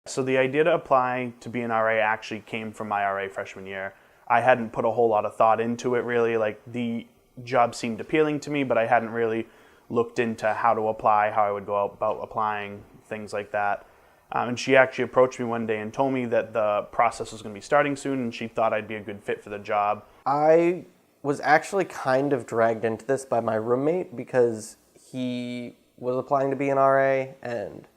So the idea to apply to be an RA actually came from my RA freshman year. I hadn't put a whole lot of thought into it really. Like, the job seemed appealing to me, but I hadn't really looked into how to apply, how I would go about applying, things like that. And she actually approached me one day and told me that the process was going to be starting soon, and she thought I'd be a good fit for the job. I was actually kind of dragged into this by my roommate because he was applying to be an RA, and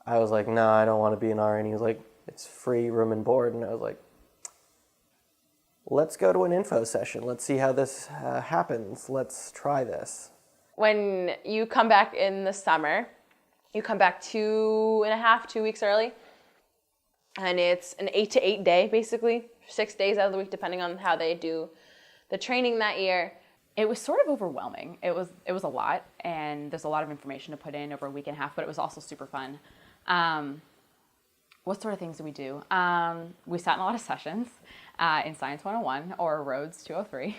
I was like, no, I don't want to be an RA. And he was like, it's free room and board. And I was like, let's go to an info session. Let's see how this happens. Let's try this. When you come back in the summer, you come back 2 weeks early, and it's an 8 to 8 day, basically, 6 days out of the week, depending on how they do the training that year. It was sort of overwhelming. It was a lot, and there's a lot of information to put in over a week and a half, but it was also super fun. What sort of things do we do? We sat in a lot of sessions in Science 101 or Rhodes 203.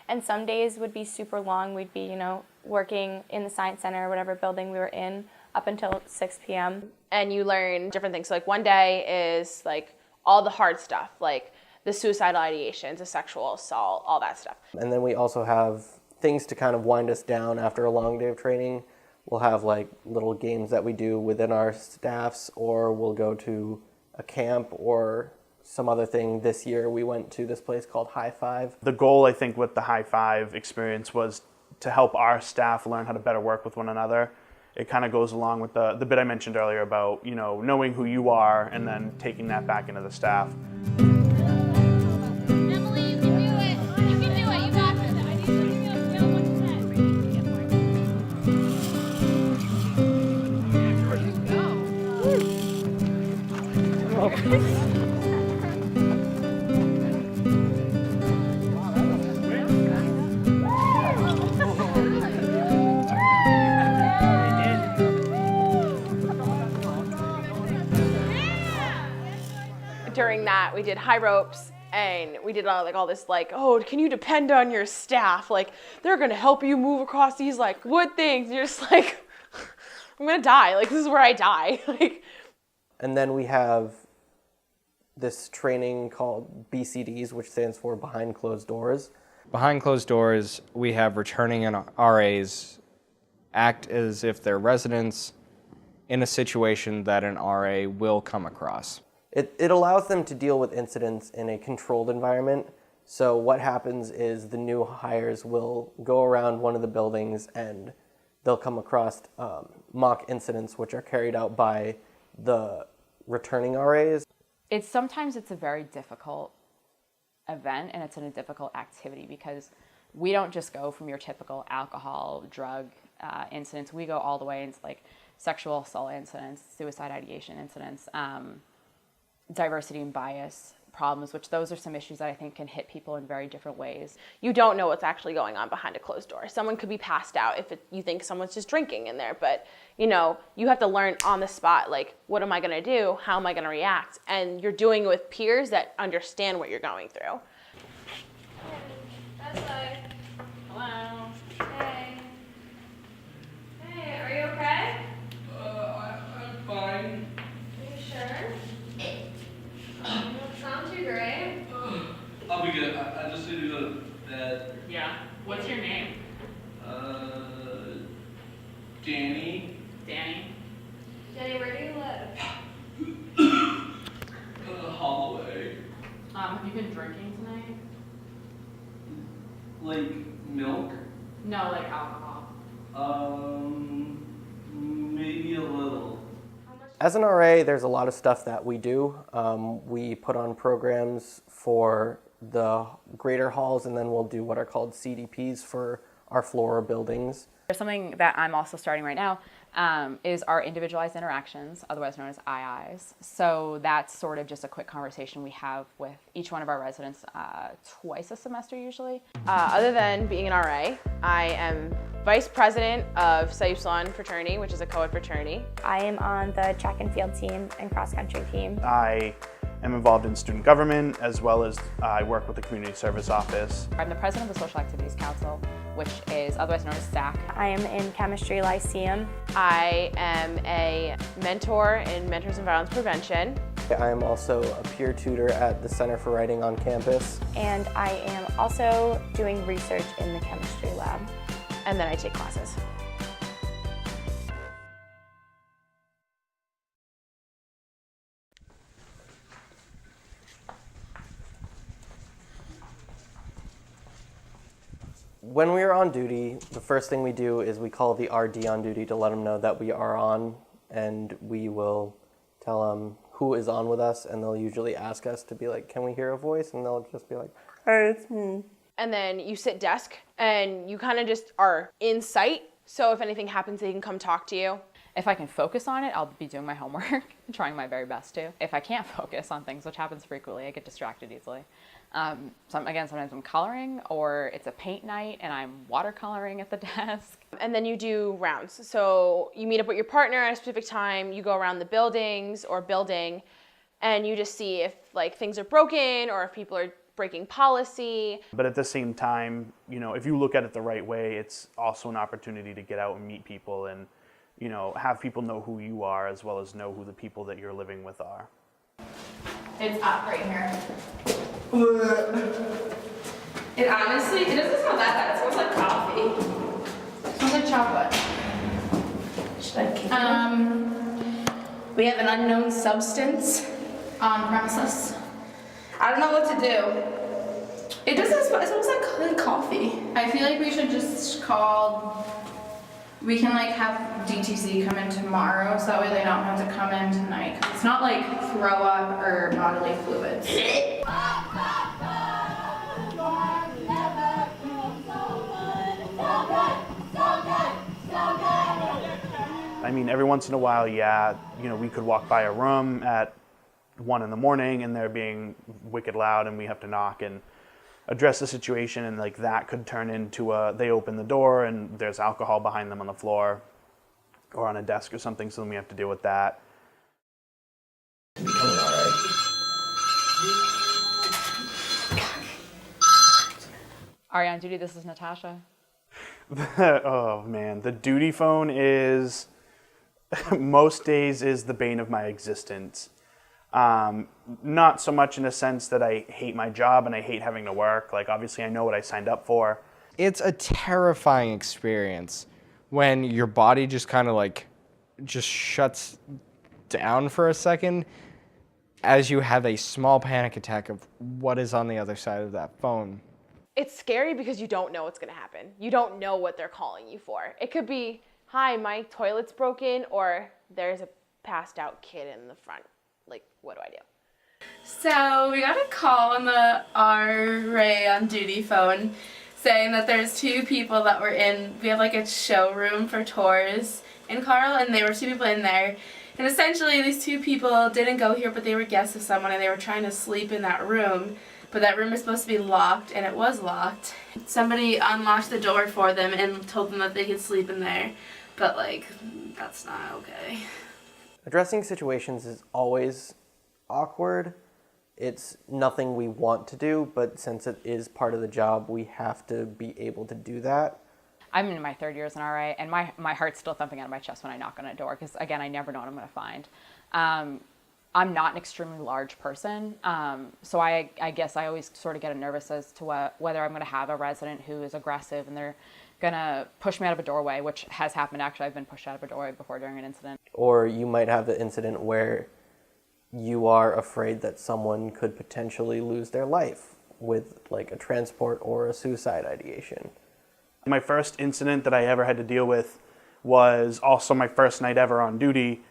And some days would be super long. We'd be, working in the Science Center or whatever building we were in up until 6 p.m. And you learn different things. So, like, one day is like all the hard stuff, like the suicidal ideations, the sexual assault, all that stuff. And then we also have things to kind of wind us down after a long day of training. We'll have like little games that we do within our staffs, or we'll go to a camp or some other thing. This year we went to this place called High Five. The goal, I think, with the High Five experience was to help our staff learn how to better work with one another. It kind of goes along with the bit I mentioned earlier about, knowing who you are and then taking that back into the staff. Emily, you can do it. You can do it. You got this. I need you to tell what you said. There you go. During that, we did high ropes, and we did all this, oh, can you depend on your staff? Like, they're gonna help you move across these wood things. And you're just like, I'm gonna die. Like, this is where I die. And then we have this training called BCDs, which stands for Behind Closed Doors. Behind closed doors, we have returning RAs act as if they're residents in a situation that an RA will come across. It allows them to deal with incidents in a controlled environment. So what happens is the new hires will go around one of the buildings and they'll come across mock incidents which are carried out by the returning RAs. Sometimes it's a very difficult event, and it's a difficult activity because we don't just go from your typical alcohol, drug incidents. We go all the way into sexual assault incidents, suicide ideation incidents, diversity and bias problems, which those are some issues that I think can hit people in very different ways. You don't know what's actually going on behind a closed door. Someone could be passed out if you think someone's just drinking in there, but you have to learn on the spot, what am I gonna do? How am I gonna react? And you're doing it with peers that understand what you're going through. Hello. Hey. Hey, are you okay? I'm fine. Are you sure? You don't sound too great. I'll be good. I just need to go to bed. Yeah. What's your name? Danny. Danny. Jenny, where do you live? Holloway. Have you been drinking tonight? Like milk? No, alcohol. Maybe a little. As an RA, there's a lot of stuff that we do. We put on programs for the greater halls, and then we'll do what are called CDPs for our floor buildings. Something that I'm also starting right now is our individualized interactions, otherwise known as IIs. So that's sort of just a quick conversation we have with each one of our residents twice a semester usually. Other than being an RA, I am Vice President of Psi Upsilon Fraternity, which is a co-ed fraternity. I am on the track and field team and cross-country team. I am involved in student government, as well as I work with the Community Service Office. I'm the president of the Social Activities Council, which is otherwise known as SAC. I am in Chemistry Lyceum. I am a mentor in Mentors in Violence Prevention. I am also a peer tutor at the Center for Writing on campus. And I am also doing research in the chemistry lab. And then I take classes. When we are on duty, the first thing we do is we call the RD on duty to let them know that we are on, and we will tell them who is on with us, and they'll usually ask us to be like, can we hear a voice? And they'll just be like, hey, it's me. And then you sit desk and you kind of just are in sight. So if anything happens, they can come talk to you. If I can focus on it, I'll be doing my homework and trying my very best to. If I can't focus on things, which happens frequently, I get distracted easily. Sometimes I'm coloring, or it's a paint night and I'm watercoloring at the desk. And then you do rounds. So you meet up with your partner at a specific time, you go around the buildings or building, and you just see if like things are broken or if people are breaking policy. But at the same time, you know, if you look at it the right way, it's also an opportunity to get out and meet people and, you know, have people know who you are as well as know who the people that you're living with are. It's up right here. It honestly, it doesn't smell that bad. It smells like coffee. It smells like chocolate. Should I keep we have an unknown substance on premises. I don't know what to do. It doesn't smell, it smells like coffee. I feel like we should just call, we can like have DTC come in tomorrow so that way they don't have to come in tonight. 'Cause it's not like throw up or bodily fluids. I mean, every once in a while, yeah, you know, we could walk by a room at 1 in the morning and they're being wicked loud and we have to knock and address the situation, and like that could turn into they open the door and there's alcohol behind them on the floor or on a desk or something, so then we have to deal with that. Are you on duty? This is Natasha. Oh man, the duty phone is most days is the bane of my existence. Not so much in a sense that I hate my job and I hate having to work. Like, obviously I know what I signed up for. It's a terrifying experience when your body just kind of like just shuts down for a second as you have a small panic attack of what is on the other side of that phone. It's scary because you don't know what's going to happen. You don't know what they're calling you for. It could be, hi, my toilet's broken, or there's a passed out kid in the front. Like, what do I do? So we got a call on the RA on duty phone saying that there's 2 people that were in, we have like a showroom for tours in Carl, and there were 2 people in there. And essentially these 2 people didn't go here, but they were guests of someone and they were trying to sleep in that room. But that room is supposed to be locked, and it was locked. Somebody unlocked the door for them and told them that they could sleep in there. But like, that's not okay. Addressing situations is always awkward. It's nothing we want to do, but since it is part of the job, we have to be able to do that. I'm in my 3rd year as an RA, and my heart's still thumping out of my chest when I knock on a door, because again, I never know what I'm going to find. I'm not an extremely large person, so I guess I always sort of get nervous as to whether I'm going to have a resident who is aggressive and they're going to push me out of a doorway, which has happened. Actually, I've been pushed out of a doorway before during an incident. Or you might have the incident where you are afraid that someone could potentially lose their life with like a transport or a suicide ideation. My first incident that I ever had to deal with was also my first night ever on duty,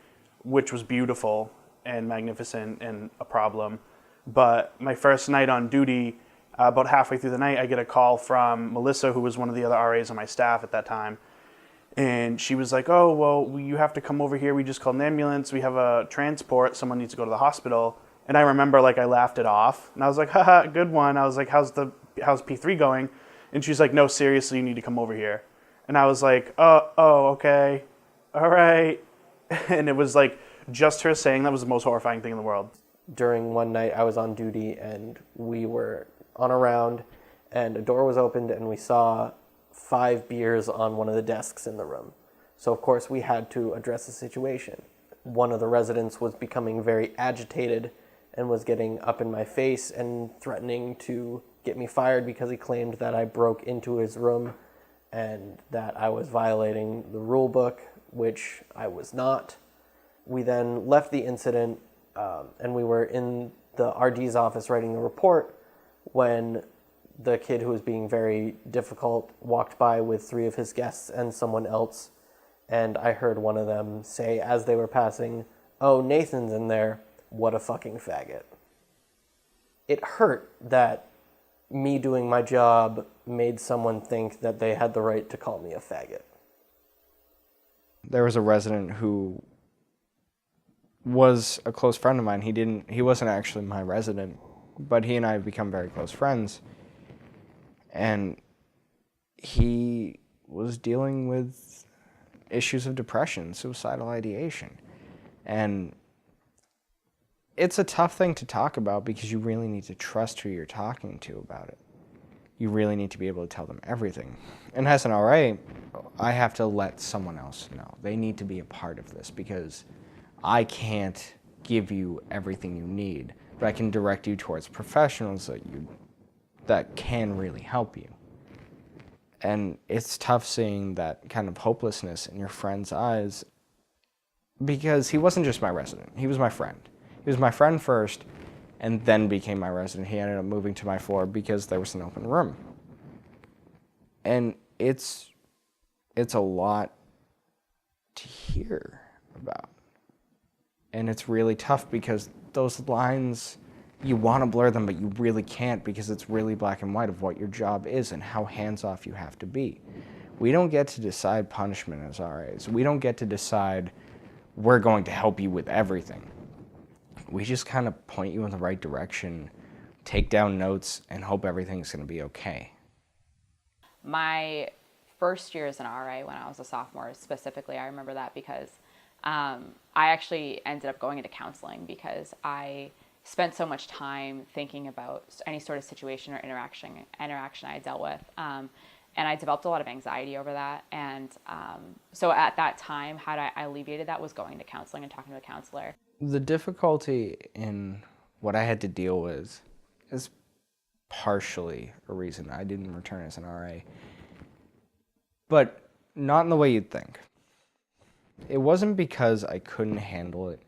which was beautiful and magnificent and a problem. But my first night on duty, about halfway through the night, I get a call from Melissa, who was one of the other RAs on my staff at that time. And she was like, oh, well, you have to come over here. We just called an ambulance. We have a transport. Someone needs to go to the hospital. And I remember like I laughed it off. And I was like, haha, good one. I was like, how's P3 going? And she's like, no, seriously, you need to come over here. And I was like, oh, okay. All right. And it was like, just her saying that was the most horrifying thing in the world. During one night, I was on duty and we were on a round and a door was opened and we saw 5 beers on one of the desks in the room. So of course we had to address the situation. One of the residents was becoming very agitated and was getting up in my face and threatening to get me fired because he claimed that I broke into his room and that I was violating the rule book, which I was not. We then left the incident and we were in the RD's office writing the report when the kid who was being very difficult walked by with 3 of his guests and someone else. And I heard one of them say as they were passing, "Oh, Nathan's in there. What a fucking faggot." It hurt that me doing my job made someone think that they had the right to call me a faggot. There was a resident who was a close friend of mine. He wasn't actually my resident, but he and I have become very close friends. And he was dealing with issues of depression, suicidal ideation. And it's a tough thing to talk about because you really need to trust who you're talking to about it. You really need to be able to tell them everything. And as an RA, I have to let someone else know. They need to be a part of this because I can't give you everything you need, but I can direct you towards professionals that can really help you. And it's tough seeing that kind of hopelessness in your friend's eyes because he wasn't just my resident, he was my friend. He was my friend first and then became my resident. He ended up moving to my floor because there was an open room. And it's a lot to hear about. And it's really tough because those lines, you want to blur them, but you really can't because it's really black and white of what your job is and how hands-off you have to be. We don't get to decide punishment as RAs. We don't get to decide we're going to help you with everything. We just kind of point you in the right direction, take down notes, and hope everything's going to be okay. My first year as an RA, when I was a sophomore specifically, I remember that because I actually ended up going into counseling because I spent so much time thinking about any sort of situation or interaction I dealt with. And I developed a lot of anxiety over that. And so at that time, how I alleviated that was going to counseling and talking to a counselor. The difficulty in what I had to deal with is partially a reason I didn't return as an RA, but not in the way you'd think. It wasn't because I couldn't handle it.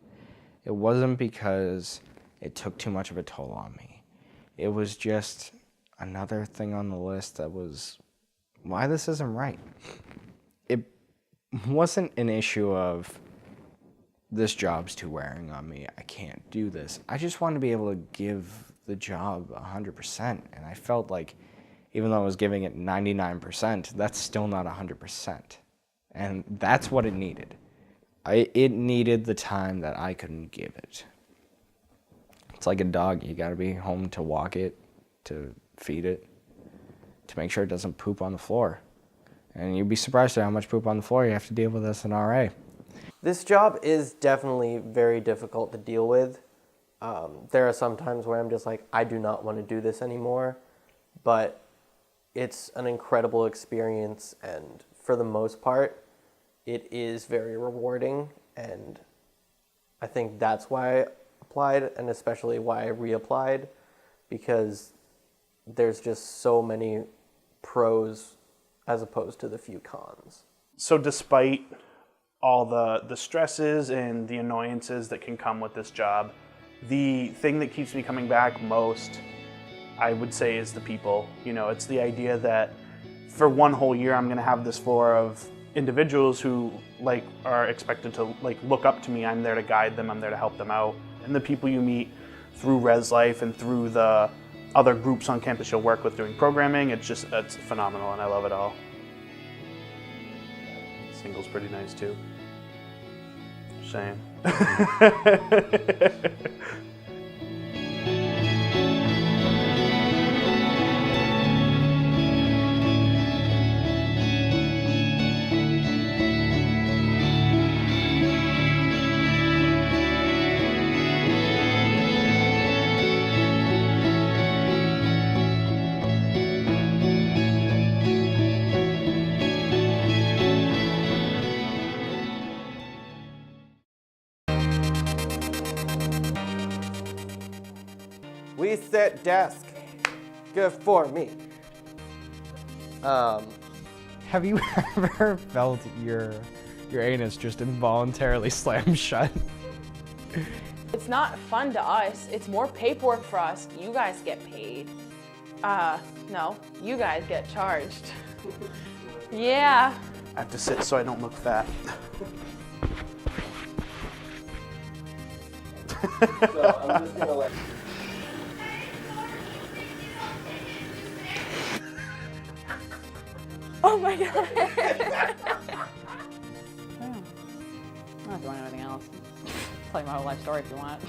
It wasn't because it took too much of a toll on me. It was just another thing on the list that was why this isn't right. It wasn't an issue of this job's too wearing on me, I can't do this. I just wanted to be able to give the job 100%, and I felt like even though I was giving it 99%, that's still not 100%. And that's what it needed. It needed the time that I couldn't give it. It's like a dog. You gotta be home to walk it, to feed it, to make sure it doesn't poop on the floor. And you'd be surprised at how much poop on the floor you have to deal with as an RA. This job is definitely very difficult to deal with. There are some times where I'm just like, I do not want to do this anymore, but it's an incredible experience, and for the most part, it is very rewarding, and I think that's why I applied, and especially why I reapplied, because there's just so many pros as opposed to the few cons. So despite all the stresses and the annoyances that can come with this job, the thing that keeps me coming back most, I would say, is the people. You know, it's the idea that for one whole year I'm going to have this floor of individuals who are expected to look up to me. I'm there to guide them, I'm there to help them out. And the people you meet through Res Life and through the other groups on campus you'll work with doing programming, it's phenomenal, and I love it all. Single's pretty nice too. Shame. sit desk. Good for me. Have you ever felt your anus just involuntarily slam shut? It's not fun to us. It's more paperwork for us. You guys get paid. No, you guys get charged. Yeah. I have to sit so I don't look fat. So I'm just gonna let. Oh my god. I'm not doing anything else. Tell you my whole life story if you want.